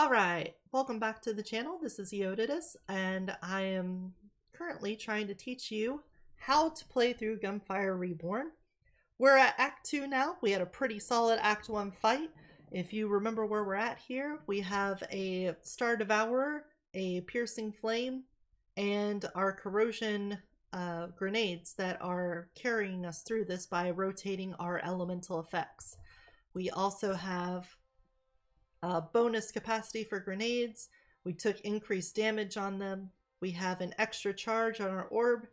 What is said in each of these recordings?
Alright, welcome back to the channel. This is Eoditus, and I am currently trying to teach you how to play through Gunfire Reborn. We're at Act 2 now. We had a pretty solid Act 1 fight. If you remember where we're at here, we have a Star Devourer, a Piercing Flame, and our Corrosion grenades that are carrying us through this by rotating our elemental effects. We also have bonus capacity for grenades. We took increased damage on them. We have an extra charge on our orb.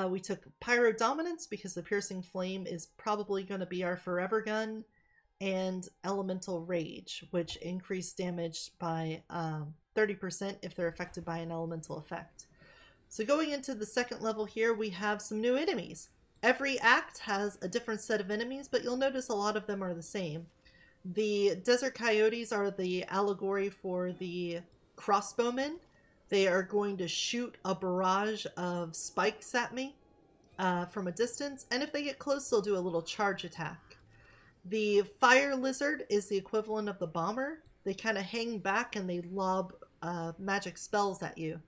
We took pyro dominance because the piercing flame is probably going to be our forever gun, and elemental rage, which increased damage by 30% if they're affected by an elemental effect. So going into the second level here, we have some new enemies. Every act has a different set of enemies, but you'll notice a lot of them are the same. The desert coyotes are the allegory for the crossbowmen. They are going to shoot a barrage of spikes at me from a distance, and if they get close, they'll do a little charge attack. The fire lizard is the equivalent of the bomber. They kind of hang back and they lob magic spells at you.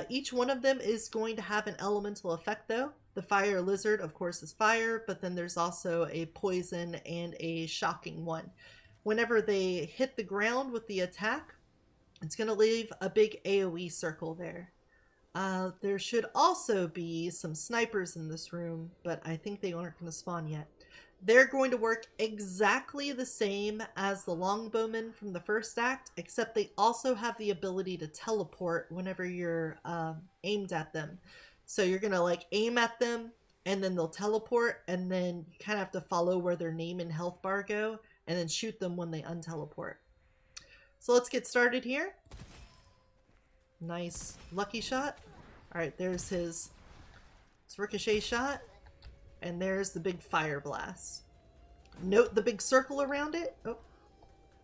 Each one of them is going to have an elemental effect though. The fire lizard, of course, is fire, but then there's also a poison and a shocking one. Whenever they hit the ground with the attack, it's going to leave a big AoE circle there. There should also be some snipers in this room, but I think they aren't going to spawn yet. They're going to work exactly the same as the longbowmen from the first act, except they also have the ability to teleport whenever you're aimed at them. So you're going to like aim at them and then they'll teleport, and then you kind of have to follow where their name and health bar go and then shoot them when they unteleport. So let's get started here. Nice lucky shot. Alright, there's his ricochet shot. And there's the big fire blast. Note the big circle around it.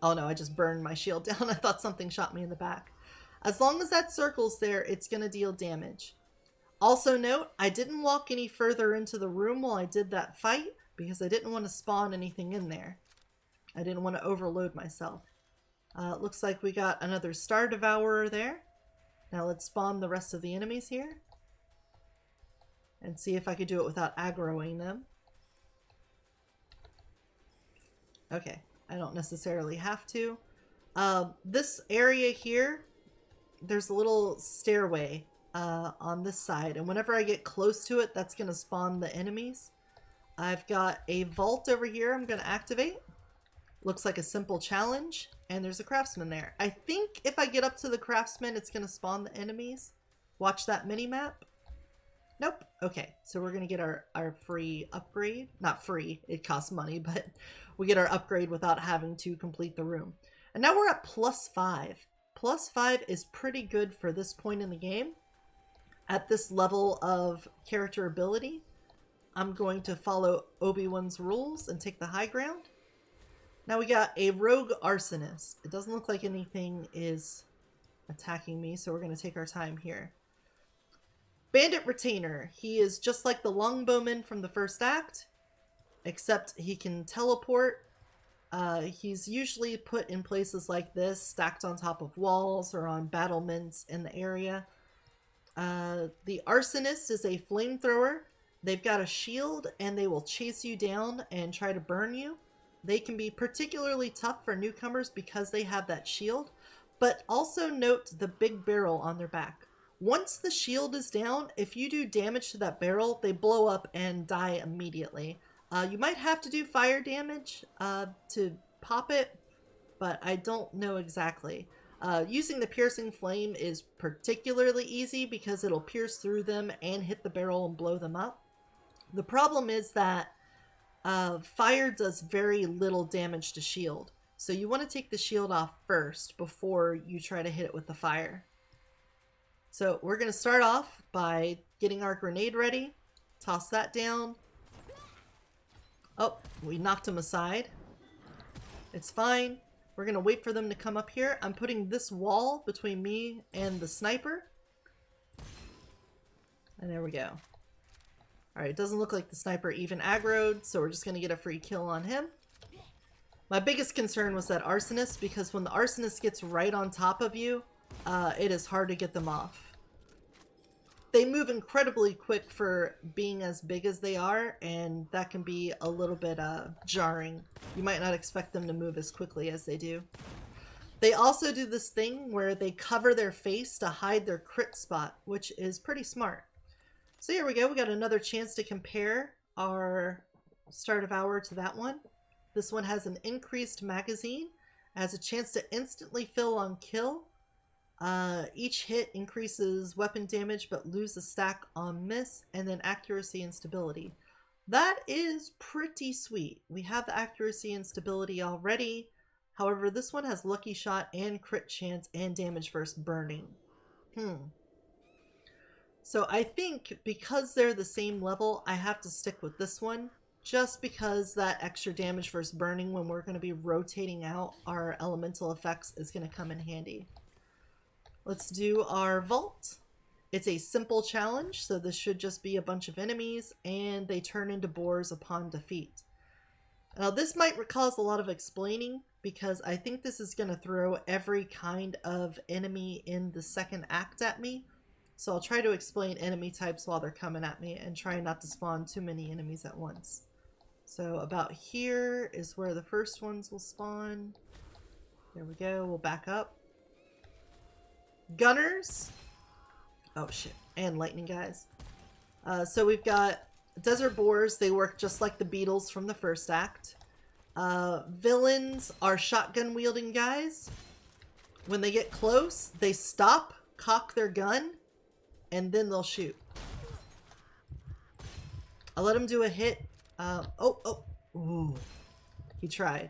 Oh no, I just burned my shield down. I thought something shot me in the back. As long as that circle's there, it's going to deal damage. Also note, I didn't walk any further into the room while I did that fight because I didn't want to spawn anything in there. I didn't want to overload myself. Looks like we got another Star Devourer there. Now let's spawn the rest of the enemies here and see if I could do it without aggroing them. Okay, I don't necessarily have to. This area here, there's a little stairway on this side, and whenever I get close to it, that's going to spawn the enemies. I've got a vault over here I'm going to activate. Looks like a simple challenge, and there's a craftsman there. I think if I get up to the craftsman, it's going to spawn the enemies. Watch that mini-map. Nope. Okay, so we're going to get our free upgrade. Not free, it costs money, but we get our upgrade without having to complete the room. And now we're at +5. +5 is pretty good for this point in the game. At this level of character ability, I'm going to follow Obi-Wan's rules and take the high ground. Now we got a rogue arsonist. It doesn't look like anything is attacking me, so we're going to take our time here. Bandit retainer. He is just like the longbowman from the first act, except he can teleport. He's usually put in places like this, stacked on top of walls or on battlements in the area. The arsonist is a flamethrower. They've got a shield and they will chase you down and try to burn you. They can be particularly tough for newcomers because they have that shield, but also note the big barrel on their back. Once the shield is down, if you do damage to that barrel, they blow up and die immediately. You might have to do fire damage to pop it, but I don't know exactly. Using the piercing flame is particularly easy because it'll pierce through them and hit the barrel and blow them up. The problem is that fire does very little damage to shield. So you want to take the shield off first before you try to hit it with the fire. So we're going to start off by getting our grenade ready. Toss that down. Oh, we knocked him aside. It's fine. We're going to wait for them to come up here. I'm putting this wall between me and the sniper. And there we go. Alright, it doesn't look like the sniper even aggroed, so we're just going to get a free kill on him. My biggest concern was that Arsonist, because when the Arsonist gets right on top of you, it is hard to get them off. They move incredibly quick for being as big as they are, and that can be a little bit jarring. You might not expect them to move as quickly as they do. They also do this thing where they cover their face to hide their crit spot, which is pretty smart. So here we go. We got another chance to compare our start of hour to that one. This one has an increased magazine, has a chance to instantly fill on kill. Each hit increases weapon damage but lose a stack on miss, and then accuracy and stability. That is pretty sweet. We have the accuracy and stability already. However, this one has lucky shot and crit chance and damage versus burning. So I think because they're the same level, I have to stick with this one, just because that extra damage versus burning when we're going to be rotating out our elemental effects is going to come in handy. Let's do our vault. It's a simple challenge, so this should just be a bunch of enemies, and they turn into boars upon defeat. Now this might cause a lot of explaining, because I think this is going to throw every kind of enemy in the second act at me. So I'll try to explain enemy types while they're coming at me and try not to spawn too many enemies at once. So about here is where the first ones will spawn. There we go. We'll back up. Gunners. Oh shit. And lightning guys. So we've got desert boars. They work just like the beetles from the first act. Villains are shotgun wielding guys. When they get close, they stop, cock their gun, and then they'll shoot. I let him do a hit. Ooh, he tried.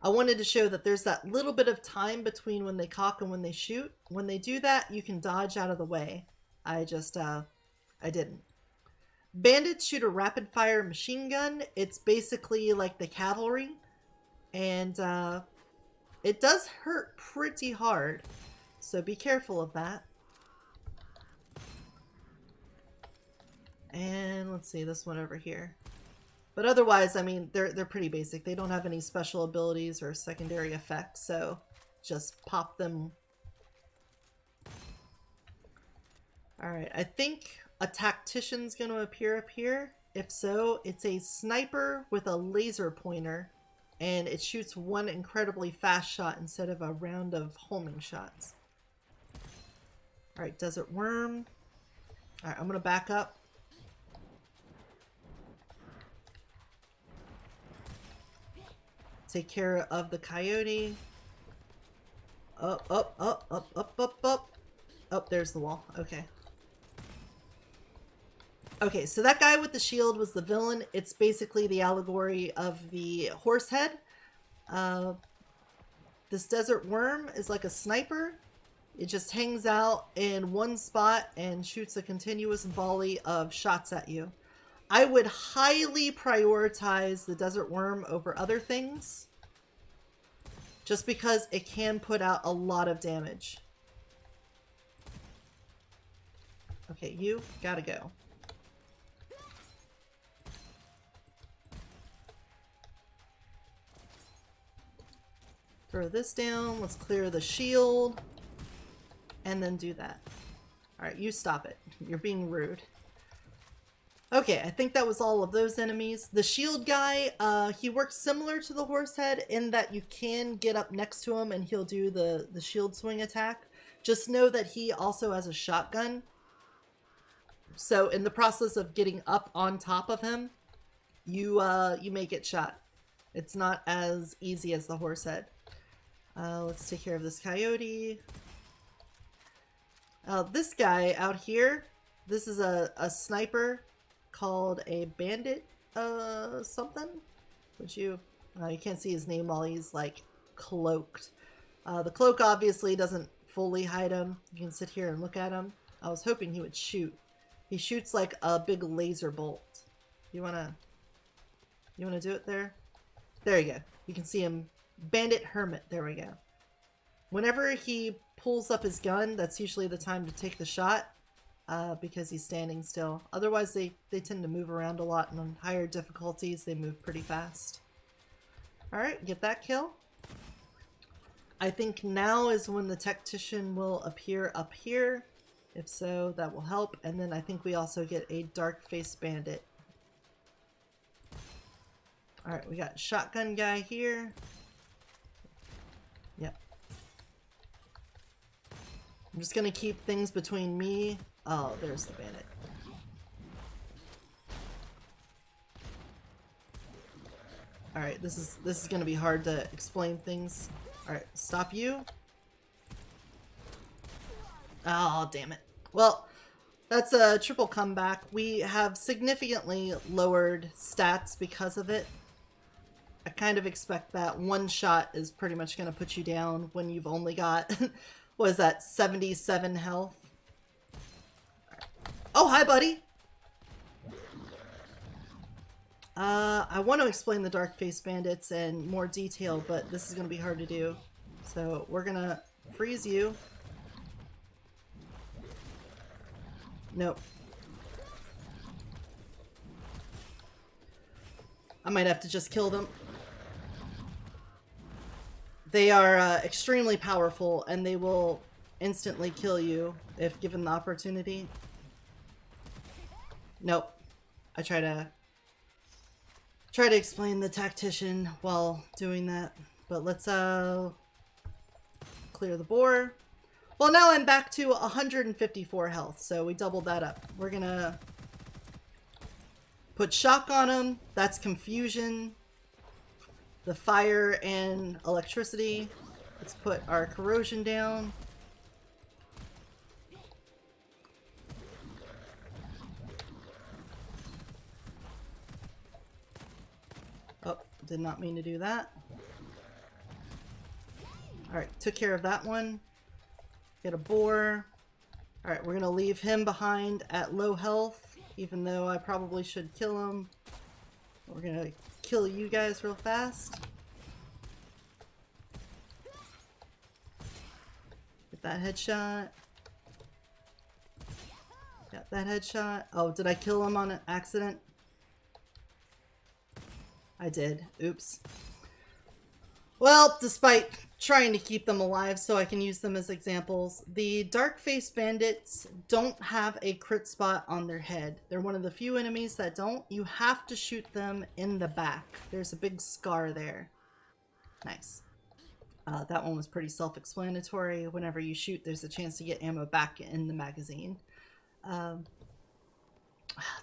I wanted to show that there's that little bit of time between when they cock and when they shoot. When they do that, you can dodge out of the way. I didn't. Bandits shoot a rapid fire machine gun. It's basically like the cavalry, and it does hurt pretty hard, so be careful of that. And let's see this one over here. But otherwise, I mean, they're pretty basic. They don't have any special abilities or secondary effects, so just pop them. Alright, I think a Tactician's going to appear up here. If so, it's a sniper with a laser pointer, and it shoots one incredibly fast shot instead of a round of homing shots. Alright, Desert Worm. Alright, I'm going to back up. Take care of the Coyote. Up. Oh, there's the wall. Okay. Okay, so that guy with the shield was the villain. It's basically the allegory of the horse head. This desert worm is like a sniper. It just hangs out in one spot and shoots a continuous volley of shots at you. I would highly prioritize the desert worm over other things, just because it can put out a lot of damage. Okay, you gotta go. Throw this down. Let's clear the shield. And then do that. Alright, you stop it. You're being rude. Okay, I think that was all of those enemies. The shield guy, he works similar to the horse head in that you can get up next to him and he'll do the shield swing attack. Just know that he also has a shotgun. So in the process of getting up on top of him, you may get shot. It's not as easy as the horse head. Let's take care of this Coyote. This guy out here, this is a sniper called a Bandit something. Which you can't see his name while he's like cloaked. The cloak obviously doesn't fully hide him. You can sit here and look at him. I was hoping he would shoot. He shoots like a big laser bolt. You wanna do it there? There you go. You can see him. Bandit Hermit. There we go. Whenever he pulls up his gun, that's usually the time to take the shot, because he's standing still. Otherwise, they tend to move around a lot, and on higher difficulties, they move pretty fast. Alright, get that kill. I think now is when the Tactician will appear up here. If so, that will help. And then I think we also get a dark-faced bandit. Alright, we got shotgun guy here. Yep. I'm just gonna keep things between me. Oh, there's the bandit. Alright, this is gonna be hard to explain things. Alright, stop you. Oh, damn it. Well, that's a triple comeback. We have significantly lowered stats because of it. I kind of expect that one shot is pretty much going to put you down when you've only got, what is that, 77 health? Right. Oh, hi, buddy! I want to explain the dark-faced bandits in more detail, but this is going to be hard to do. So we're going to freeze you. Nope. I might have to just kill them. They are extremely powerful, and they will instantly kill you if given the opportunity. Nope. I try to explain the Tactician while doing that. But let's clear the boar. Well, now I'm back to 154 health, so we doubled that up. We're gonna put shock on him. That's confusion. The fire and electricity. Let's put our corrosion down. Oh, did not mean to do that. Alright, took care of that one. Get a boar. Alright, we're gonna leave him behind at low health, even though I probably should kill him. We're gonna kill you guys real fast. Get that headshot. Got that headshot. Oh, did I kill him on an accident? I did. Oops. Well, despite trying to keep them alive so I can use them as examples, the dark-faced bandits don't have a crit spot on their head. They're one of the few enemies that don't. You have to shoot them in the back. There's a big scar there. Nice. That one was pretty self-explanatory. Whenever you shoot, there's a chance to get ammo back in the magazine.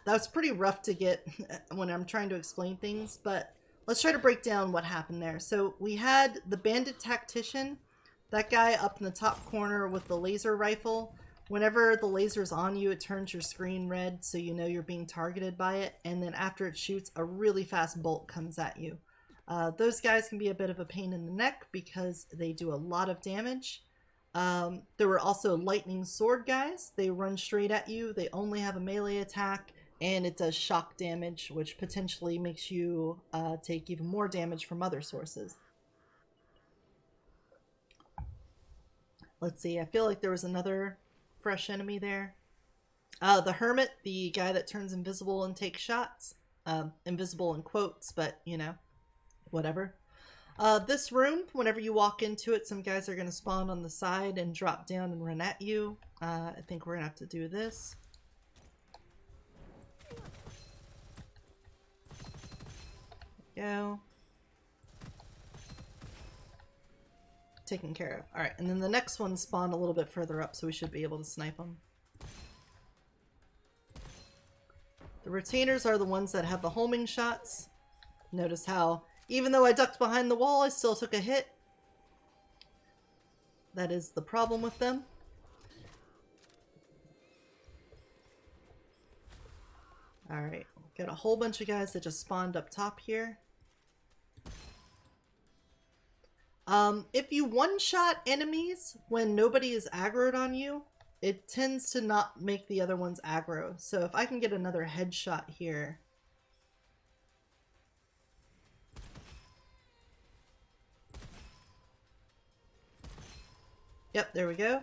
That's pretty rough to get when I'm trying to explain things, but let's try to break down what happened there. So we had the Bandit Tactician, that guy up in the top corner with the laser rifle. Whenever the laser's on you, it turns your screen red so you know you're being targeted by it, and then after it shoots, a really fast bolt comes at you. Those guys can be a bit of a pain in the neck because they do a lot of damage. There were also lightning sword guys. They run straight at you. They only have a melee attack, and it does shock damage, which potentially makes you take even more damage from other sources. Let's see, I feel like there was another fresh enemy there. The Hermit, the guy that turns invisible and takes shots. Invisible in quotes, but you know, whatever. This room, whenever you walk into it, some guys are going to spawn on the side and drop down and run at you. I think we're going to have to do this. Go. Taken care of. Alright, and then the next one spawned a little bit further up, so we should be able to snipe them. The retainers are the ones that have the homing shots. Notice how, even though I ducked behind the wall, I still took a hit. That is the problem with them. Alright, got a whole bunch of guys that just spawned up top here. If you one-shot enemies when nobody is aggroed on you, it tends to not make the other ones aggro. So if I can get another headshot here. Yep, there we go.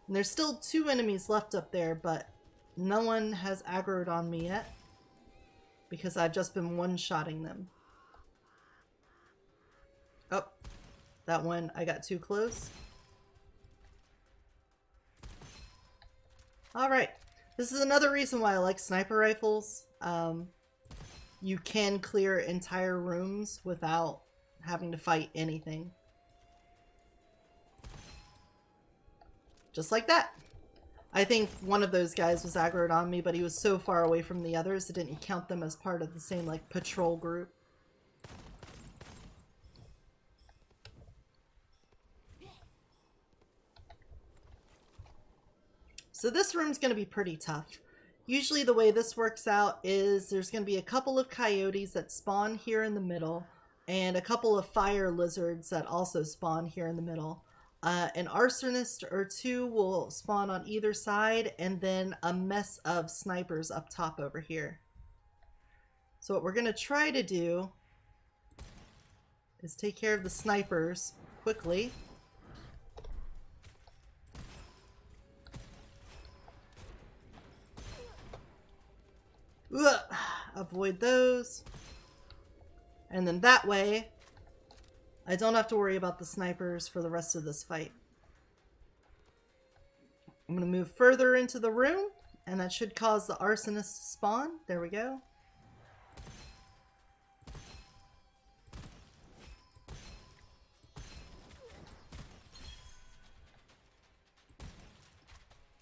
And there's still 2 enemies left up there, but no one has aggroed on me yet because I've just been one-shotting them. Oh, that one I got too close. Alright, this is another reason why I like sniper rifles. You can clear entire rooms without having to fight anything. Just like that. I think one of those guys was aggroed on me, but he was so far away from the others it didn't count them as part of the same like patrol group. So this room's going to be pretty tough. Usually the way this works out is there's going to be a couple of coyotes that spawn here in the middle, and a couple of fire lizards that also spawn here in the middle. An arsonist or two will spawn on either side, and then a mess of snipers up top over here. So what we're going to try to do is take care of the snipers quickly. Ugh. Avoid those. And then that way, I don't have to worry about the snipers for the rest of this fight. I'm going to move further into the room, and that should cause the arsonist to spawn. There we go.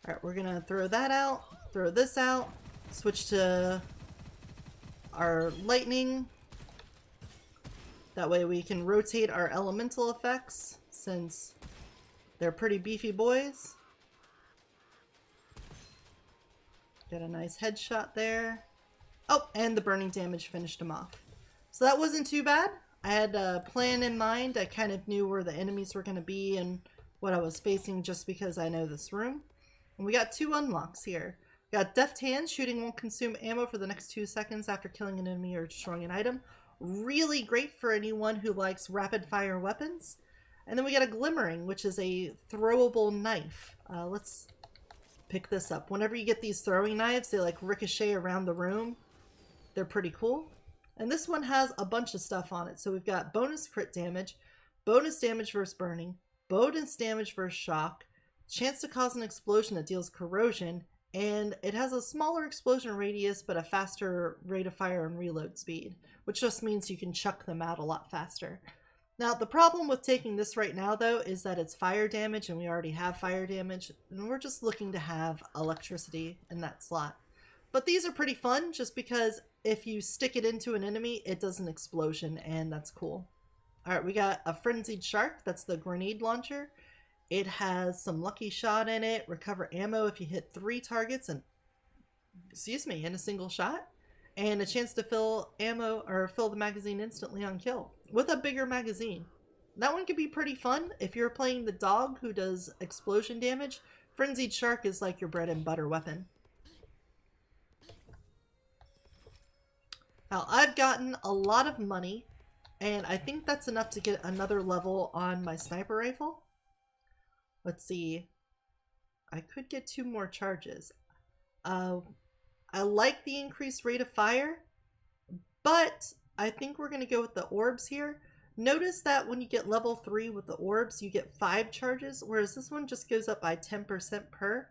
Alright, we're going to throw that out, throw this out, switch to our lightning. That way we can rotate our elemental effects since they're pretty beefy boys. Get a nice headshot there. Oh, and the burning damage finished him off. So that wasn't too bad. I had a plan in mind. I kind of knew where the enemies were going to be and what I was facing just because I know this room. And we got 2 unlocks here. We got Deft Hands. Shooting won't consume ammo for the next 2 seconds after killing an enemy or destroying an item. Really great for anyone who likes rapid fire weapons. And then we got a Glimmering, which is a throwable knife. Let's pick this up. Whenever you get these throwing knives, they like ricochet around the room. They're pretty cool. And this one has a bunch of stuff on it. So we've got bonus crit damage, bonus damage versus burning, bonus damage versus shock, chance to cause an explosion that deals corrosion, and it has a smaller explosion radius but a faster rate of fire and reload speed, which just means you can chuck them out a lot faster. Now the problem with taking this right now though is that it's fire damage and we already have fire damage, and we're just looking to have electricity in that slot. But these are pretty fun just because if you stick it into an enemy it does an explosion, and that's cool. Alright, we got a Frenzied Shark. That's the grenade launcher. It has some lucky shot in it, recover ammo if you hit 3 targets in a single shot, and a chance to fill ammo or fill the magazine instantly on kill with a bigger magazine. That one could be pretty fun if you're playing the dog who does explosion damage. Frenzied Shark is like your bread and butter weapon. Now I've gotten a lot of money, and I think that's enough to get another level on my sniper rifle. Let's see. I could get 2 more charges. I like the increased rate of fire, but I think we're going to go with the orbs here. Notice that when you get level 3 with the orbs, you get 5 charges, whereas this one just goes up by 10% per.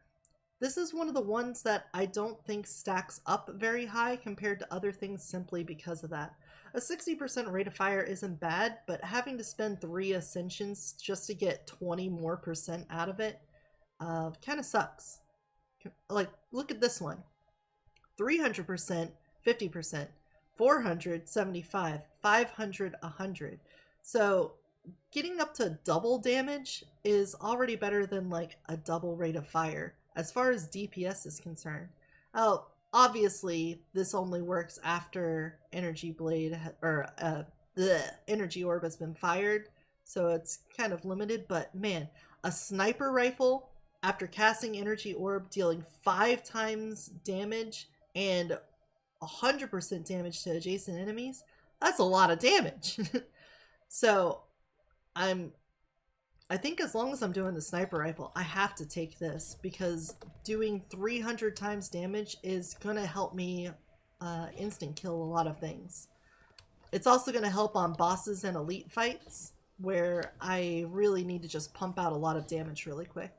This is one of the ones that I don't think stacks up very high compared to other things simply because of that. A 60% rate of fire isn't bad, but having to spend 3 ascensions just to get 20 more percent out of it kind of sucks. Like, look at this one. 300%, 50%, 400, 75, 500, 100. So getting up to double damage is already better than like a double rate of fire as far as DPS is concerned. Oh, obviously this only works after energy blade or the energy orb has been fired, so it's kind of limited. But man, a sniper rifle after casting energy orb dealing 5 times damage and 100% damage to adjacent enemies, that's a lot of damage. So I think as long as I'm doing the sniper rifle, I have to take this because doing 300 times damage is gonna help me instant kill a lot of things. It's also gonna help on bosses and elite fights where I really need to just pump out a lot of damage really quick.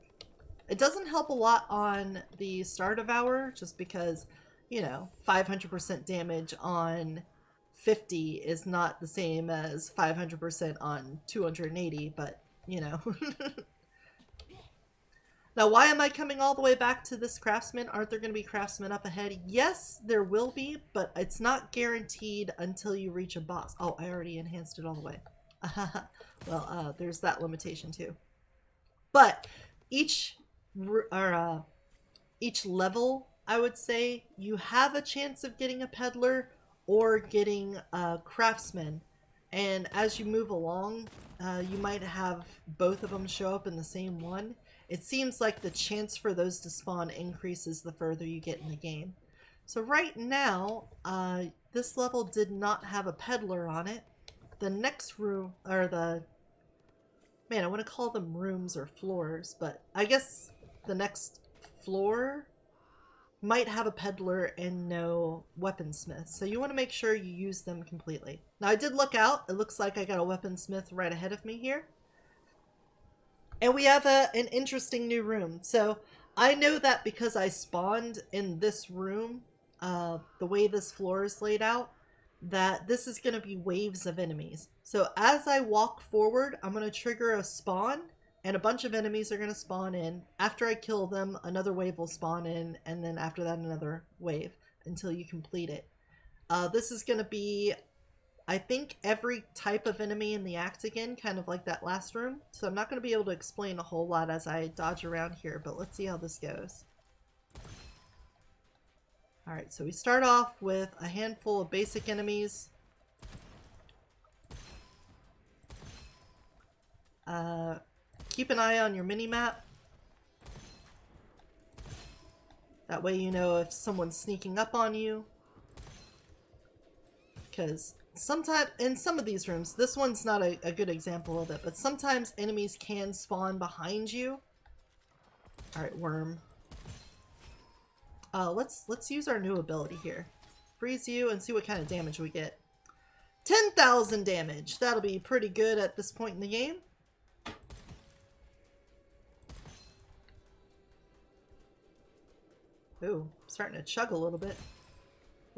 It doesn't help a lot on the Star Devourer, just because, you know, 500% damage on 50 is not the same as 500% on 280, but, you know. Now, why am I coming all the way back to this craftsman? Aren't there going to be craftsmen up ahead? Yes, there will be, but it's not guaranteed until you reach a boss. Oh, I already enhanced it all the way. Well, there's that limitation too. But each level, I would say, you have a chance of getting a peddler or getting a craftsman. And as you move along, you might have both of them show up in the same one. It seems like the chance for those to spawn increases the further you get in the game. So right now, this level did not have a peddler on it. The next room, or the... Man, I want to call them rooms or floors, but I guess the next floor might have a peddler and no weaponsmith. So you want to make sure you use them completely. Now I did look out. It looks like I got a weaponsmith right ahead of me here. And we have an interesting new room. So I know that because I spawned in this room, the way this floor is laid out, that this is going to be waves of enemies. So as I walk forward, I'm going to trigger a spawn, and a bunch of enemies are going to spawn in. After I kill them, another wave will spawn in, and then after that, another wave until you complete it. This is going to be, I think, every type of enemy in the act again, kind of like that last room. So I'm not going to be able to explain a whole lot as I dodge around here, but let's see how this goes. Alright, so we start off with a handful of basic enemies. Keep an eye on your mini-map. That way you know if someone's sneaking up on you. Because sometimes, in some of these rooms, this one's not a good example of it, but sometimes enemies can spawn behind you. Alright, worm. Let's use our new ability here. Freeze you and see what kind of damage we get. 10,000 damage! That'll be pretty good at this point in the game. Ooh, starting to chug a little bit.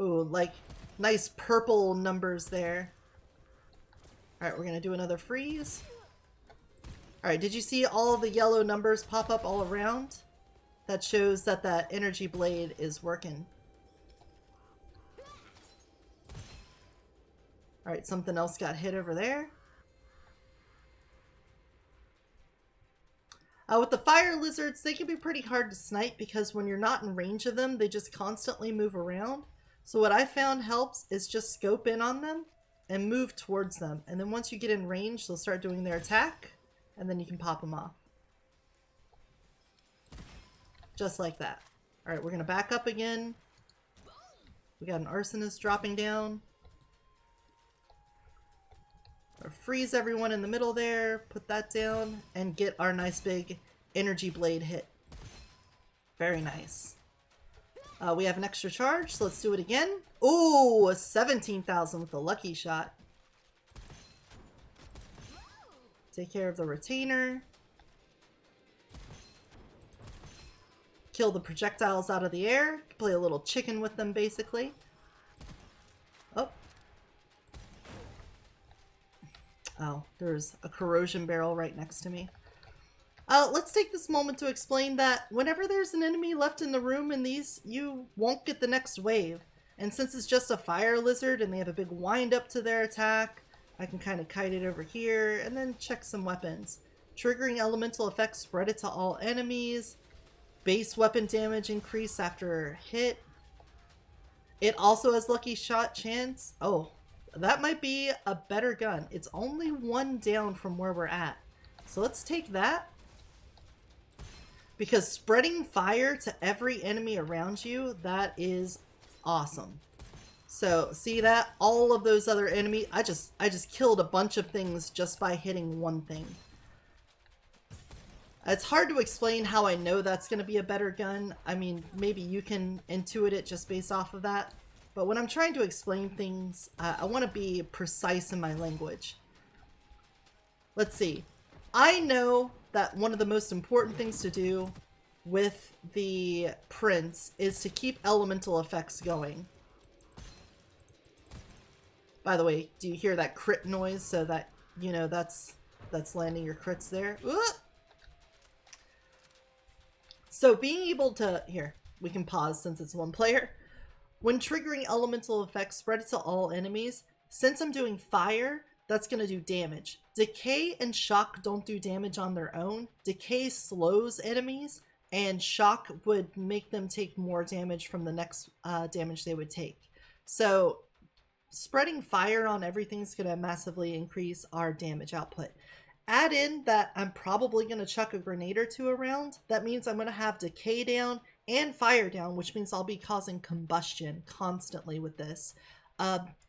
Ooh, like nice purple numbers there. Alright, we're gonna do another freeze. Alright, did you see all the yellow numbers pop up all around? That shows that that energy blade is working. Alright, something else got hit over there. With the fire lizards, they can be pretty hard to snipe because when you're not in range of them, they just constantly move around. So what I found helps is just scope in on them and move towards them. And then once you get in range, they'll start doing their attack, and then you can pop them off. Just like that. Alright, we're going to back up again. We got an Arsonist dropping down. Or freeze everyone in the middle there, put that down, and get our nice big energy blade hit. Very nice. We have an extra charge, so let's do it again. Ooh, 17,000 with a lucky shot. Take care of the retainer. Kill the projectiles out of the air. Play a little chicken with them, basically. Oh. Oh, there's a corrosion barrel right next to me. Let's take this moment to explain that whenever there's an enemy left in the room in these, you won't get the next wave. And since it's just a fire lizard and they have a big wind up to their attack, I can kind of kite it over here and then check some weapons. Triggering elemental effects spread it to all enemies. Base weapon damage increase after hit. It also has lucky shot chance. Oh, that might be a better gun. It's only one down from where we're at. So let's take that. Because spreading fire to every enemy around you, that is awesome. So see that? All of those other enemies, I just killed a bunch of things just by hitting one thing. It's hard to explain how I know that's going to be a better gun. I mean, maybe you can intuit it just based off of that. But when I'm trying to explain things, I want to be precise in my language. Let's see. I know that one of the most important things to do with the prince is to keep elemental effects going. By the way, do you hear that crit noise? So that, you know, that's landing your crits there. Ooh! So being able to, here, we can pause since it's one player. When triggering elemental effects, spread it to all enemies. Since I'm doing fire, that's going to do damage. Decay and shock don't do damage on their own. Decay slows enemies, and shock would make them take more damage from the next damage they would take. So spreading fire on everything is going to massively increase our damage output. Add in that I'm probably going to chuck a grenade or two around. That means I'm going to have decay down and fire down, which means I'll be causing combustion constantly with this.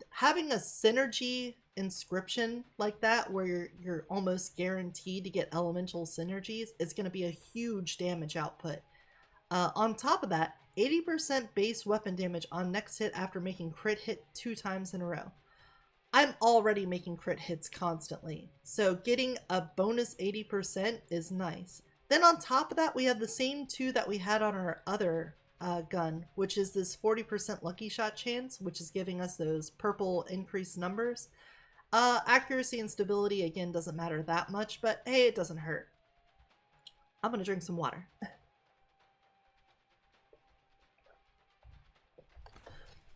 Having a synergy inscription like that, where you're almost guaranteed to get elemental synergies, is going to be a huge damage output. On top of that, 80% base weapon damage on next hit after making crit hit 2 times in a row. I'm already making crit hits constantly, so getting a bonus 80% is nice. Then on top of that, we have the same 2 that we had on our other gun, which is this 40% lucky shot chance, which is giving us those purple increased numbers. Accuracy and stability, again, doesn't matter that much, but hey, it doesn't hurt. I'm gonna drink some water.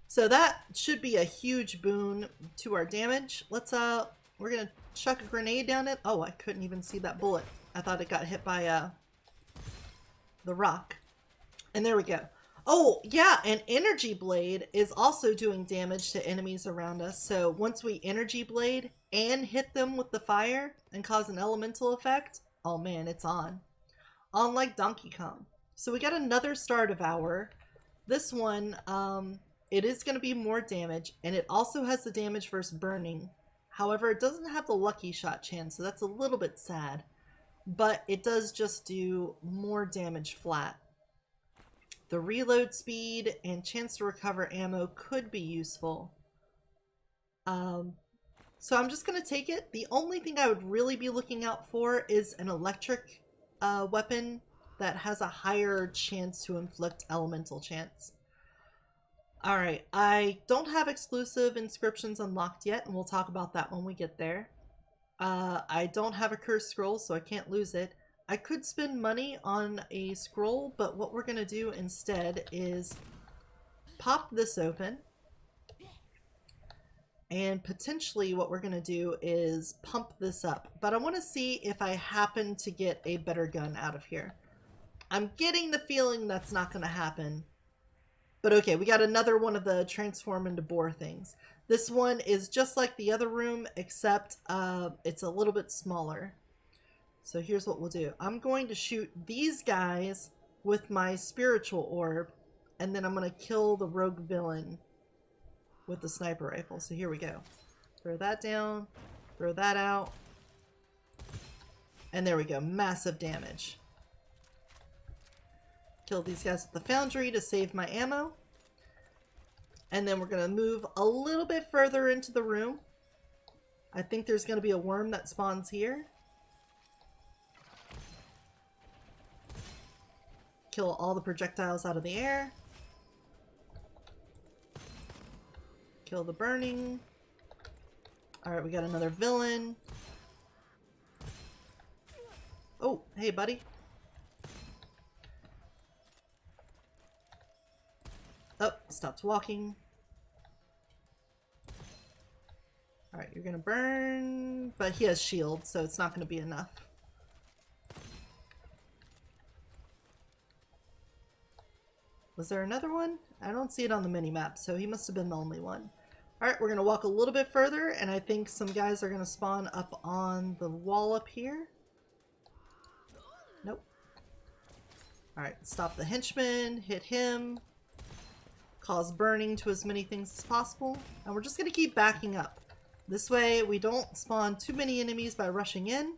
So that should be a huge boon to our damage. Let's, we're gonna chuck a grenade down it. Oh, I couldn't even see that bullet. I thought it got hit by, the rock. And there we go. Oh, yeah, and Energy Blade is also doing damage to enemies around us. So once we Energy Blade and hit them with the fire and cause an elemental effect, oh man, it's on. On like Donkey Kong. So we got another Star Devourer. This one, it is going to be more damage, and it also has the damage versus burning. However, it doesn't have the lucky shot chance, so that's a little bit sad. But it does just do more damage flat. The reload speed and chance to recover ammo could be useful. So I'm just going to take it. The only thing I would really be looking out for is an electric weapon that has a higher chance to inflict elemental chance. Alright, I don't have exclusive inscriptions unlocked yet, and we'll talk about that when we get there. I don't have a cursed scroll, so I can't lose it. I could spend money on a scroll, but what we're going to do instead is pop this open. And potentially what we're going to do is pump this up. But I want to see if I happen to get a better gun out of here. I'm getting the feeling that's not going to happen. But okay, we got another one of the transform into boar things. This one is just like the other room, except it's a little bit smaller. So here's what we'll do. I'm going to shoot these guys with my spiritual orb, and then I'm going to kill the rogue villain with the sniper rifle. So here we go. Throw that down, throw that out, and there we go. Massive damage. Kill these guys with the foundry to save my ammo. And then we're going to move a little bit further into the room. I think there's going to be a worm that spawns here. Kill all the projectiles out of the air. Kill the burning. Alright, we got another villain. Oh, hey buddy. Oh, stops walking. Alright, you're gonna burn, but he has shield, so it's not gonna be enough. Was there another one? I don't see it on the mini-map, so he must have been the only one. Alright, we're gonna walk a little bit further, and I think some guys are gonna spawn up on the wall up here. Nope. Alright, stop the henchman, hit him. Cause burning to as many things as possible, and we're just going to keep backing up. This way we don't spawn too many enemies by rushing in,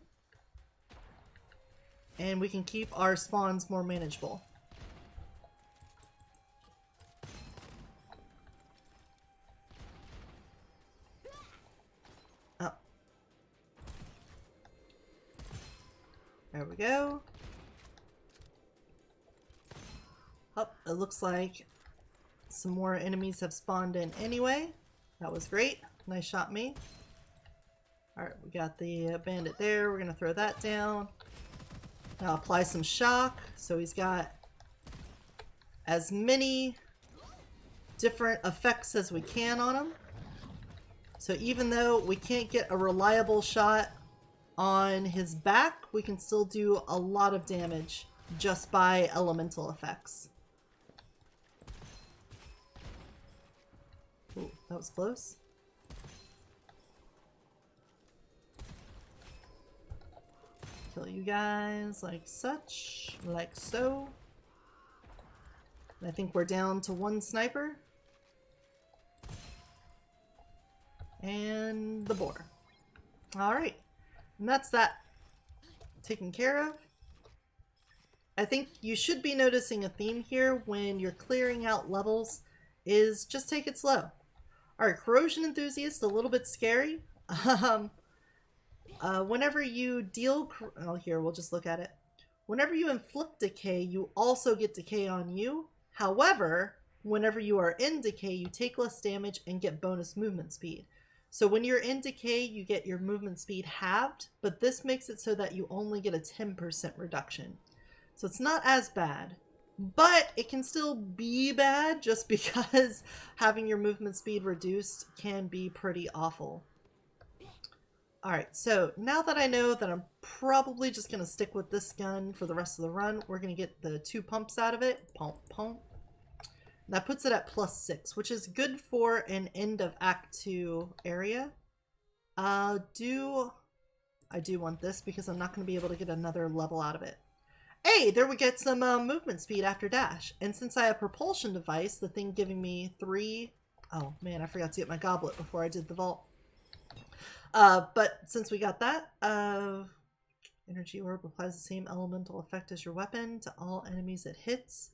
and we can keep our spawns more manageable. Oh. Oh, it looks like some more enemies have spawned in anyway. That was great. Nice shot, me. Alright, we got the bandit there. We're going to throw that down. Now apply some shock. So he's got as many different effects as we can on him. So even though we can't get a reliable shot on his back, we can still do a lot of damage just by elemental effects. Ooh, that was close. Kill you guys like such, like so. I think we're down to one sniper. And the boar. Alright. And that's that taken care of. I think you should be noticing a theme here when you're clearing out levels is just take it slow. Alright, Corrosion Enthusiast, a little bit scary. Whenever you deal... Oh, here, we'll just look at it. Whenever you inflict decay, you also get decay on you. However, whenever you are in decay, you take less damage and get bonus movement speed. So when you're in decay, you get your movement speed halved, but this makes it so that you only get a 10% reduction. So it's not as bad, but it can still be bad just because having your movement speed reduced can be pretty awful. Alright, so now that I know that I'm probably just going to stick with this gun for the rest of the run, we're going to get the 2 pumps out of it. Pump, pump. That puts it at +6, which is good for an end of Act 2 area. I do want this because I'm not going to be able to get another level out of it. Hey, there we get some movement speed after dash. And since I have propulsion device, the thing giving me 3... Oh man, I forgot to get my goblet before I did the vault. But since we got that, energy orb applies the same elemental effect as your weapon to all enemies it hits.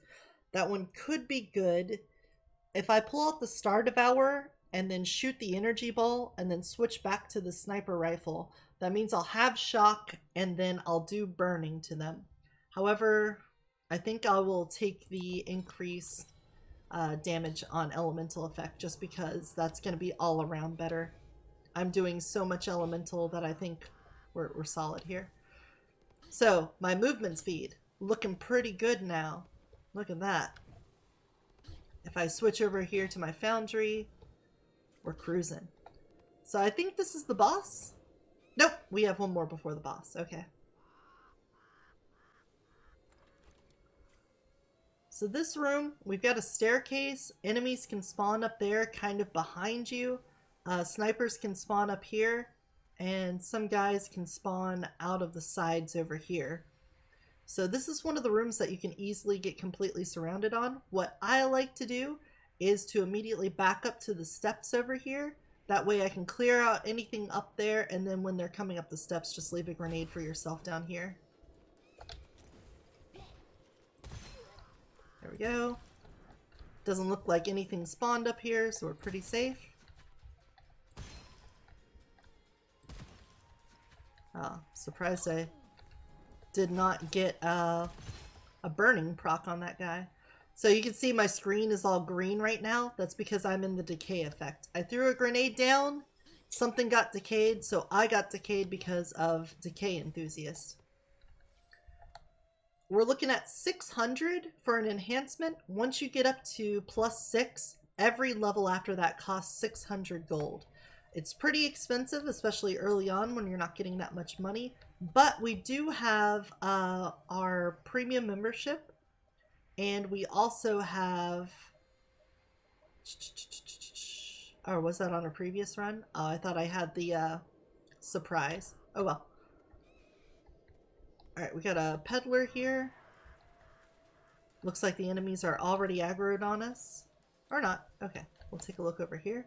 That one could be good. If I pull out the Star Devourer and then shoot the energy ball and then switch back to the sniper rifle, that means I'll have shock and then I'll do burning to them. However, I think I will take the increase damage on elemental effect just because that's going to be all around better. I'm doing so much elemental that I think we're solid here. So my movement speed looking pretty good now. Look at that. If I switch over here to my foundry, we're cruising. So I think this is the boss. Nope, we have one more before the boss. Okay. So this room, we've got a staircase. Enemies can spawn up there kind of behind you. Snipers can spawn up here. And some guys can spawn out of the sides over here. So this is one of the rooms that you can easily get completely surrounded on. What I like to do is to immediately back up to the steps over here. That way I can clear out anything up there, and then when they're coming up the steps, just leave a grenade for yourself down here. There we go. Doesn't look like anything spawned up here, so we're pretty safe. Oh, surprised I did not get a burning proc on that guy. So you can see my screen is all green right now. That's because I'm in the decay effect. I threw a grenade down, something got decayed, so I got decayed because of Decay Enthusiast. We're looking at 600 for an enhancement. Once you get up to +6, every level after that costs 600 gold. It's pretty expensive, especially early on when you're not getting that much money. But we do have our premium membership, and we also have... Or was that on a previous run? Oh, I thought I had the surprise. Oh well. Alright, we got a peddler here. Looks like the enemies are already aggroed on us. Or not. Okay, we'll take a look over here.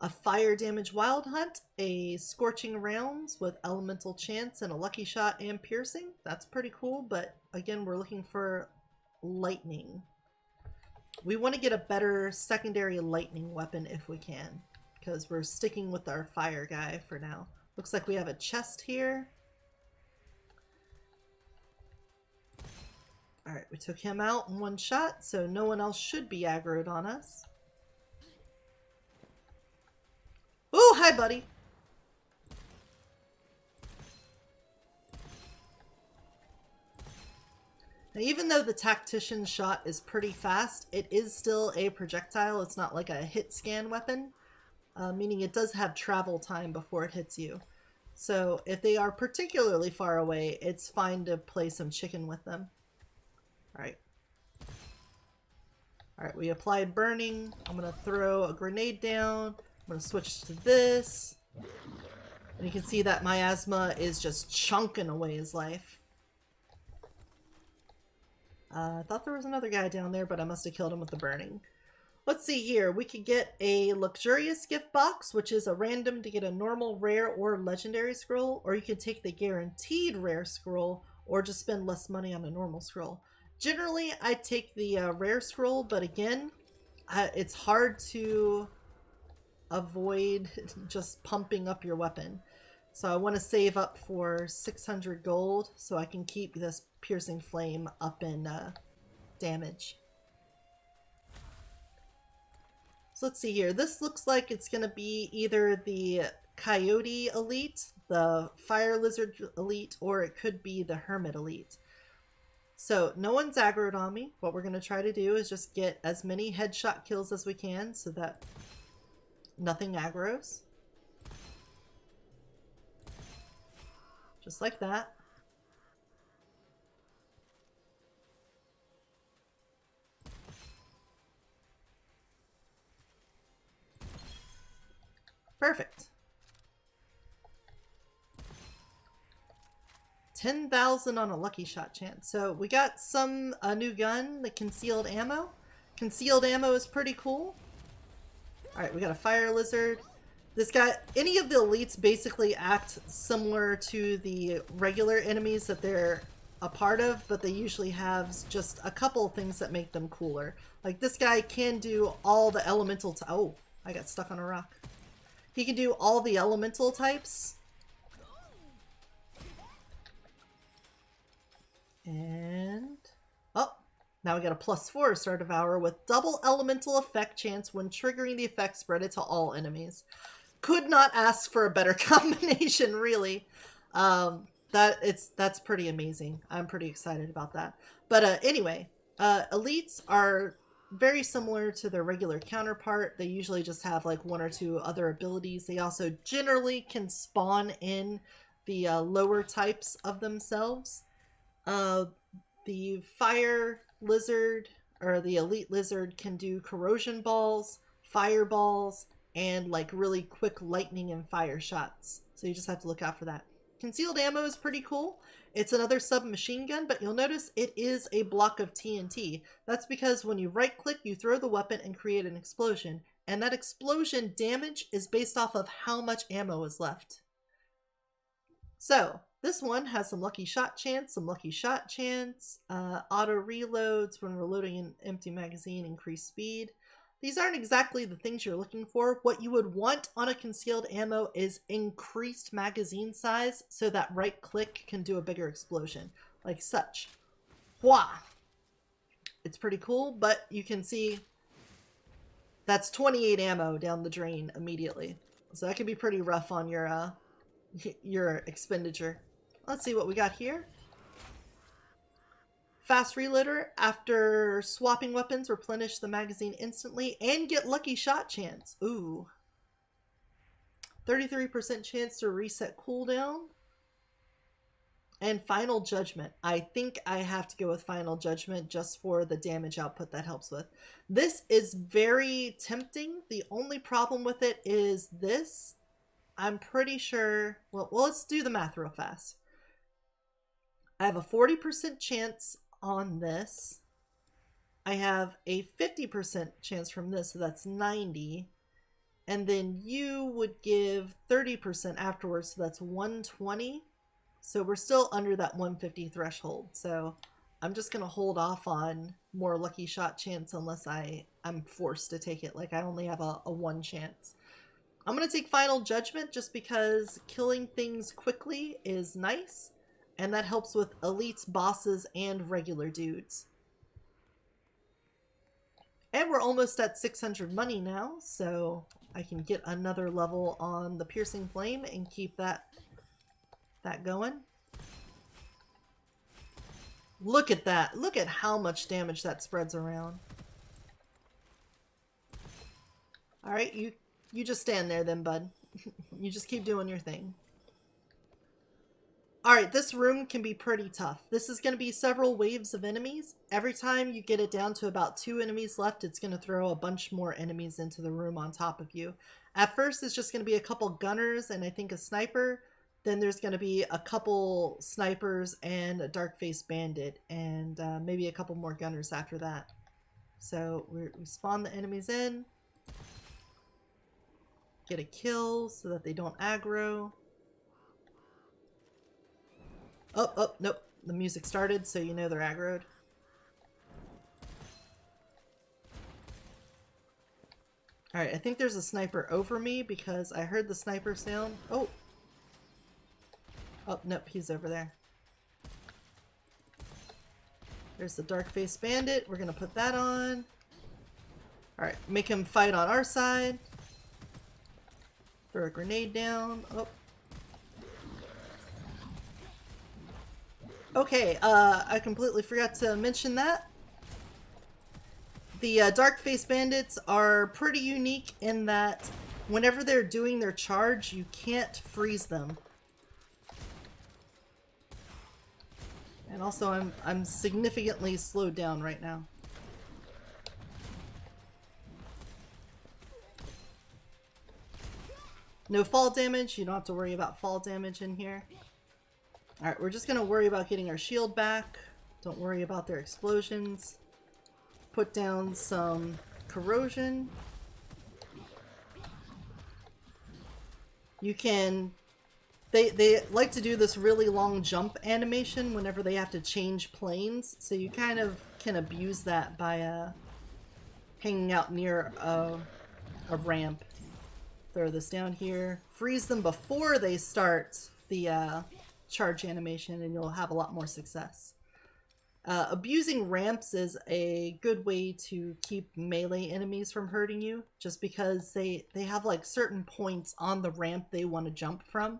A fire damage wild hunt, a scorching rounds with elemental chance and a lucky shot and piercing. That's pretty cool, but again, we're looking for lightning. We want to get a better secondary lightning weapon if we can, because we're sticking with our fire guy for now. Looks like we have a chest here. Alright, we took him out in one shot, so no one else should be aggroed on us. Oh, hi, buddy! Now, even though the Tactician shot is pretty fast, it is still a projectile. It's not like a hit scan weapon, meaning it does have travel time before it hits you. So if they are particularly far away, it's fine to play some chicken with them. Alright. Alright, we applied burning. I'm going to throw a grenade down. I'm going to switch to this. And you can see that miasma is just chunking away his life. I thought there was another guy down there, but I must have killed him with the burning. Let's see here. We could get a luxurious gift box, which is a random to get a normal, rare, or legendary scroll. Or you could take the guaranteed rare scroll, or just spend less money on a normal scroll. Generally, I take the rare scroll, but again, it's hard to avoid just pumping up your weapon. So I want to save up for 600 gold so I can keep this piercing flame up in damage. So let's see here. This looks like it's going to be either the Coyote elite, the Fire Lizard elite, or it could be the Hermit elite. So no one's aggroed on me. What we're going to try to do is just get as many headshot kills as we can so that nothing aggroes. Just like that. Perfect. 10,000 on a lucky shot chance. So we got a new gun, the concealed ammo. Concealed ammo is pretty cool. Alright, we got a fire lizard. This guy, any of the elites basically act similar to the regular enemies that they're a part of, but they usually have just a couple of things that make them cooler. Like this guy can do all the elemental oh, I got stuck on a rock. He can do all the elemental types. And oh, now we got a +4 Star Devourer with double elemental effect chance when triggering the effect, spread it to all enemies. Could not ask for a better combination, really. That's pretty amazing. I'm pretty excited about that. But anyway, elites are very similar to their regular counterpart. They usually just have like one or two other abilities. They also generally can spawn in the lower types of themselves. The fire lizard, or the elite lizard, can do corrosion balls, fireballs, and like really quick lightning and fire shots. So you just have to look out for that. Concealed ammo is pretty cool. It's another submachine gun, but you'll notice it is a block of TNT. That's because when you right click, you throw the weapon and create an explosion. And that explosion damage is based off of how much ammo is left. So this one has some lucky shot chance, auto reloads when reloading an empty magazine, increased speed. These aren't exactly the things you're looking for. What you would want on a concealed ammo is increased magazine size so that right click can do a bigger explosion, like such. Wah! It's pretty cool, but you can see that's 28 ammo down the drain immediately. So that can be pretty rough on your expenditure. Let's see what we got here. Fast reloader. After swapping weapons, replenish the magazine instantly and get lucky shot chance. Ooh. 33% chance to reset cooldown. And final judgment. I think I have to go with final judgment just for the damage output that helps with. This is very tempting. The only problem with it is this. I'm pretty sure, well, let's do the math real fast. I have a 40% chance on this. I have a 50% chance from this, so that's 90. And then you would give 30% afterwards, so that's 120. So we're still under that 150 threshold. So I'm just going to hold off on more lucky shot chance unless I'm forced to take it. Like I only have a 1 chance. I'm going to take final judgment just because killing things quickly is nice. and that helps with elites, bosses, and regular dudes. And we're almost at 600 money now, so I can get another level on the Piercing Flame and keep that going. Look at that. Look at how much damage that spreads around. Alright, you just stand there then, bud. You just keep doing your thing. Alright, this room can be pretty tough. This is going to be several waves of enemies. Every time you get it down to about 2 enemies left, it's going to throw a bunch more enemies into the room on top of you. At first, it's just going to be a couple gunners and I think a sniper. Then there's going to be a couple snipers and a dark-faced bandit, and maybe a couple more gunners after that. So we spawn the enemies in. Get a kill so that they don't aggro. Oh, nope. The music started, so you know they're aggroed. Alright, I think there's a sniper over me because I heard the sniper sound. Oh, nope, he's over there. There's the dark-faced bandit. We're gonna put that on. Alright, make him fight on our side. Throw a grenade down. Oh. Okay, I completely forgot to mention that. The dark-faced bandits are pretty unique in that whenever they're doing their charge, you can't freeze them. And also, I'm significantly slowed down right now. No fall damage. You don't have to worry about fall damage in here. Alright, we're just going to worry about getting our shield back. Don't worry about their explosions. Put down some corrosion. You can... They like to do this really long jump animation whenever they have to change planes, so you kind of can abuse that by hanging out near a ramp. Throw this down here. Freeze them before they start the charge animation and you'll have a lot more success. Abusing ramps is a good way to keep melee enemies from hurting you, just because they have like certain points on the ramp they want to jump from.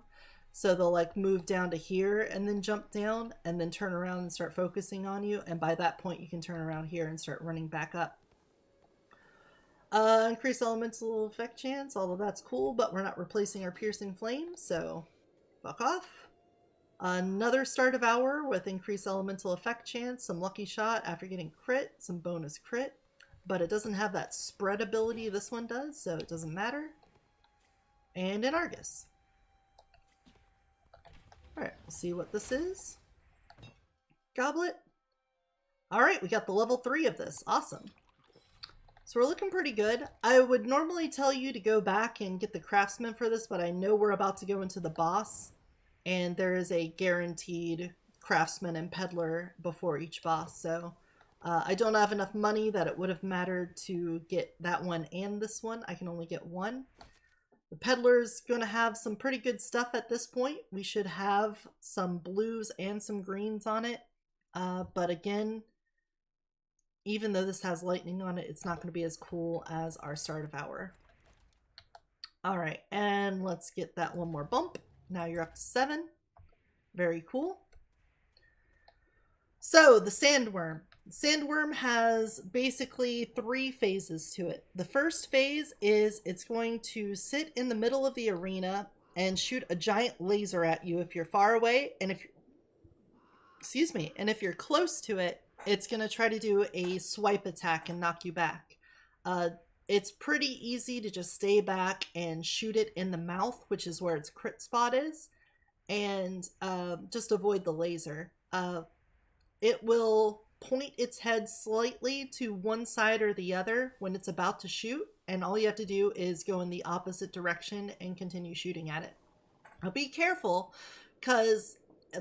So they'll like move down to here and then jump down and then turn around and start focusing on you. And by that point you can turn around here and start running back up. Increase elemental effect chance, all of that's cool, but we're not replacing our piercing flame, so fuck off. Another start of hour with increased elemental effect chance, some lucky shot after getting crit, some bonus crit, but it doesn't have that spread ability this one does, so it doesn't matter. And an Argus. Alright, we'll see what this is. Goblet. Alright, we got the level 3 of this. Awesome. So we're looking pretty good. I would normally tell you to go back and get the craftsman for this, but I know we're about to go into the boss, and there is a guaranteed craftsman and peddler before each boss, so I don't have enough money that it would have mattered to get that one and this one. I can only get one. The peddler's going to have some pretty good stuff at this point. We should have some blues and some greens on it. But again, even though this has lightning on it, it's not going to be as cool as our start of hour. Alright, and let's get that one more bump. Now you're up to 7. Very cool. So, the sandworm. Sandworm has basically 3 phases to it. The first phase is it's going to sit in the middle of the arena and shoot a giant laser at you if you're far away, and if you're close to it, it's going to try to do a swipe attack and knock you back. It's pretty easy to just stay back and shoot it in the mouth, which is where its crit spot is, and just avoid the laser. It will point its head slightly to one side or the other when it's about to shoot, and all you have to do is go in the opposite direction and continue shooting at it. Now be careful, because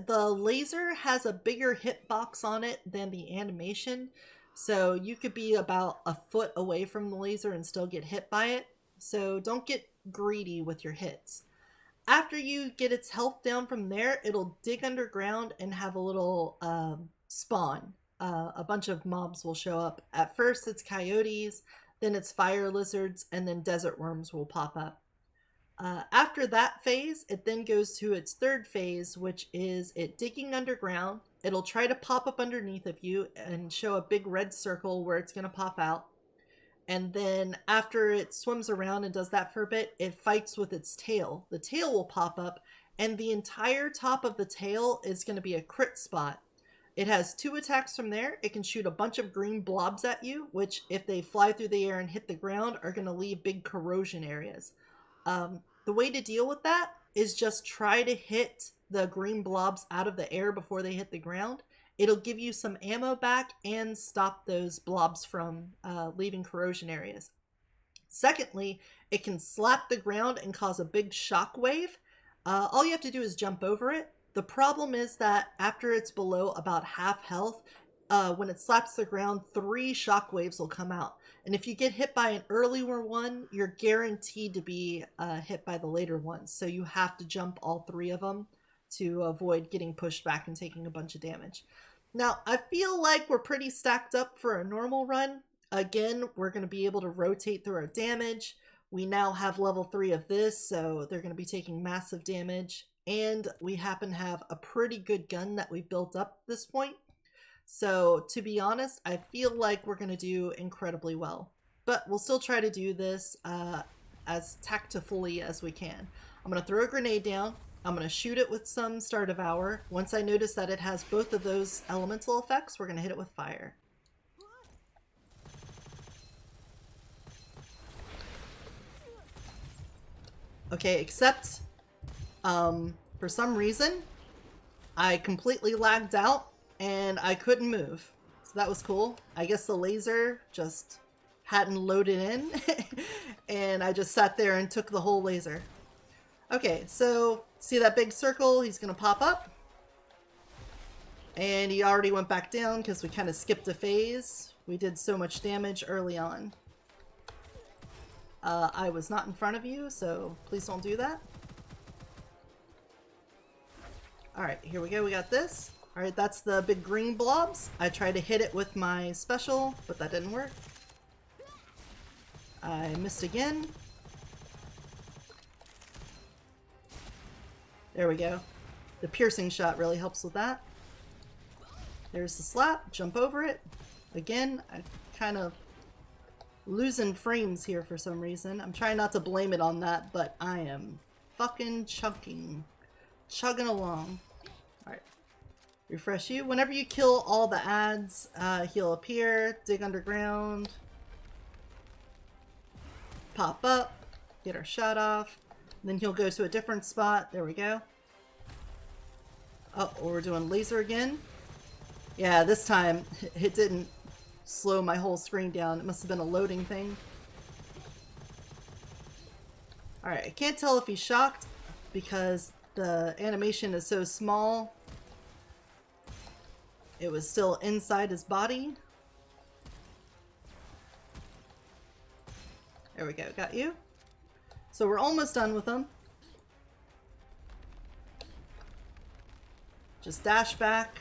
the laser has a bigger hitbox on it than the animation, so you could be about a foot away from the laser and still get hit by it, so don't get greedy with your hits. After you get its health down from there, it'll dig underground and have a little spawn. A bunch of mobs will show up. At first, it's coyotes, then it's fire lizards, and then desert worms will pop up. After that phase, it then goes to its third phase, which is it digging underground. It'll try to pop up underneath of you and show a big red circle where it's going to pop out. And then after it swims around and does that for a bit, it fights with its tail. The tail will pop up, and the entire top of the tail is going to be a crit spot. It has 2 attacks from there. It can shoot a bunch of green blobs at you, which if they fly through the air and hit the ground are going to leave big corrosion areas. The way to deal with that is just try to hit the green blobs out of the air before they hit the ground. It'll give you some ammo back and stop those blobs from leaving corrosion areas. Secondly, it can slap the ground and cause a big shock wave. All you have to do is jump over it. The problem is that after it's below about half health, when it slaps the ground, 3 shock waves will come out. And if you get hit by an earlier one, you're guaranteed to be hit by the later ones. So you have to jump all 3 of them to avoid getting pushed back and taking a bunch of damage. Now, I feel like we're pretty stacked up for a normal run. Again, we're going to be able to rotate through our damage. We now have level 3 of this, so they're going to be taking massive damage. And we happen to have a pretty good gun that we built up at this point. So, to be honest, I feel like we're going to do incredibly well. But we'll still try to do this as tactfully as we can. I'm going to throw a grenade down. I'm going to shoot it with some Star Devourer. Once I notice that it has both of those elemental effects, we're going to hit it with fire. Okay, except for some reason, I completely lagged out and I couldn't move. So that was cool. I guess the laser just hadn't loaded in and I just sat there and took the whole laser. Okay, so see that big circle? He's going to pop up. And he already went back down because we kind of skipped a phase. We did so much damage early on. I was not in front of you, so please don't do that. Alright, here we go. We got this. Alright, that's the big green blobs. I tried to hit it with my special, but that didn't work. I missed again. There we go. The piercing shot really helps with that. There's the slap. Jump over it. Again, I kind of losing frames here for some reason. I'm trying not to blame it on that, but I am fucking chugging along. Alright. Refresh you. Whenever you kill all the ads, he'll appear, dig underground, pop up, get our shot off. Then he'll go to a different spot. There we go. Oh, we're doing laser again. Yeah, this time it didn't slow my whole screen down. It must have been a loading thing. Alright, I can't tell if he's shocked because the animation is so small. It was still inside his body. There we go, got you. So we're almost done with them. Just dash back.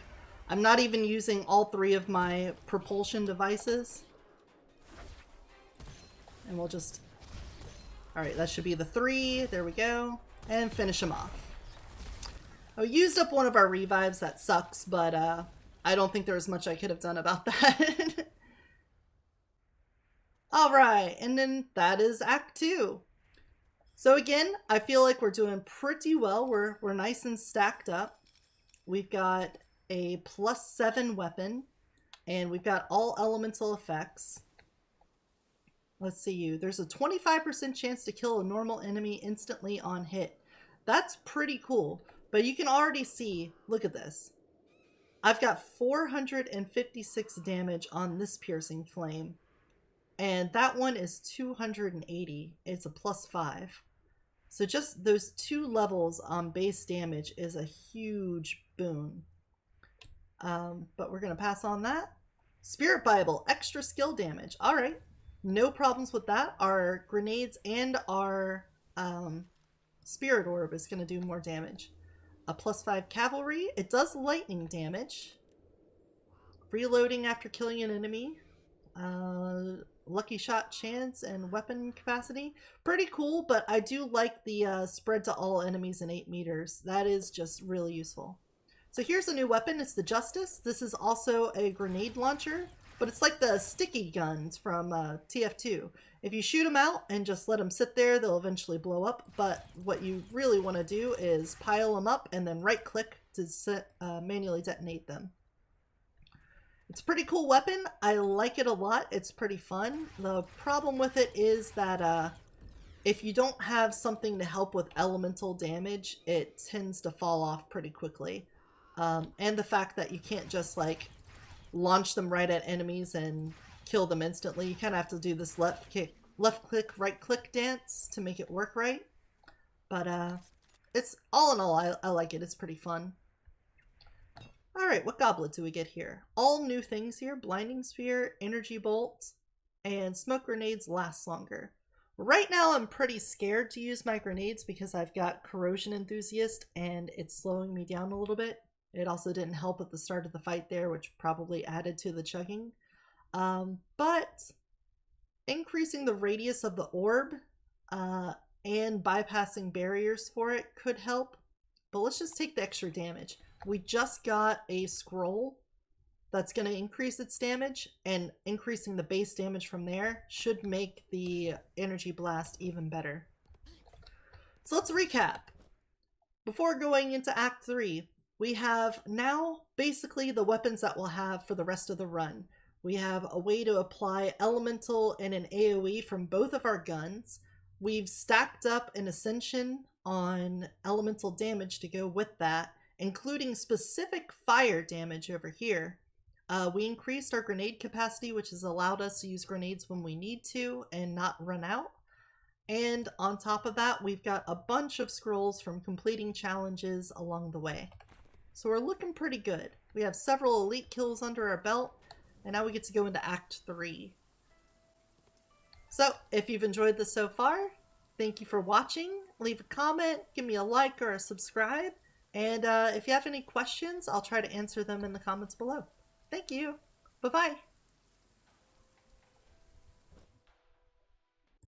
I'm not even using all 3 of my propulsion devices. And we'll just... Alright, that should be the 3. There we go. And finish him off. I used up one of our revives. That sucks, but I don't think there was much I could have done about that. Alright, and then that is Act 2. So again, I feel like we're doing pretty well. We're nice and stacked up. We've got a +7 weapon, and we've got all elemental effects. Let's see you. There's a 25% chance to kill a normal enemy instantly on hit. That's pretty cool, but you can already see, look at this. I've got 456 damage on this piercing flame, and that one is 280. It's a +5. So just those 2 levels on base damage is a huge boon. But we're going to pass on that. Spirit Bible, extra skill damage. Alright, no problems with that. Our grenades and our Spirit Orb is going to do more damage. A +5 Cavalry. It does lightning damage. Reloading after killing an enemy. Lucky shot chance and weapon capacity. Pretty cool, but I do like the spread to all enemies in 8 meters. That is just really useful. So here's a new weapon. It's the Justice. This is also a grenade launcher, but it's like the sticky guns from TF2. If you shoot them out and just let them sit there, they'll eventually blow up. But what you really want to do is pile them up and then right click to manually detonate them. It's a pretty cool weapon. I like it a lot. It's pretty fun. The problem with it is that if you don't have something to help with elemental damage, it tends to fall off pretty quickly. And the fact that you can't just like launch them right at enemies and kill them instantly. You kind of have to do this left click, right click dance to make it work right. But it's all in all, I like it. It's pretty fun. Alright, what goblet do we get here? All new things here. Blinding Sphere, Energy Bolt, and Smoke Grenades last longer. Right now I'm pretty scared to use my grenades because I've got Corrosion Enthusiast and it's slowing me down a little bit. It also didn't help at the start of the fight there, which probably added to the chugging. But increasing the radius of the orb and bypassing barriers for it could help. But let's just take the extra damage. We just got a scroll that's going to increase its damage, and increasing the base damage from there should make the energy blast even better. So let's recap. Before going into Act 3, we have now basically the weapons that we'll have for the rest of the run. We have a way to apply elemental and an AoE from both of our guns. We've stacked up an Ascension on elemental damage to go with that, including specific fire damage over here. We increased our grenade capacity, which has allowed us to use grenades when we need to and not run out. And on top of that, we've got a bunch of scrolls from completing challenges along the way. So we're looking pretty good. We have several elite kills under our belt, and now we get to go into Act 3. So if you've enjoyed this so far, thank you for watching. Leave a comment, give me a like or a subscribe. And if you have any questions, I'll try to answer them in the comments below. Thank you. Bye-bye.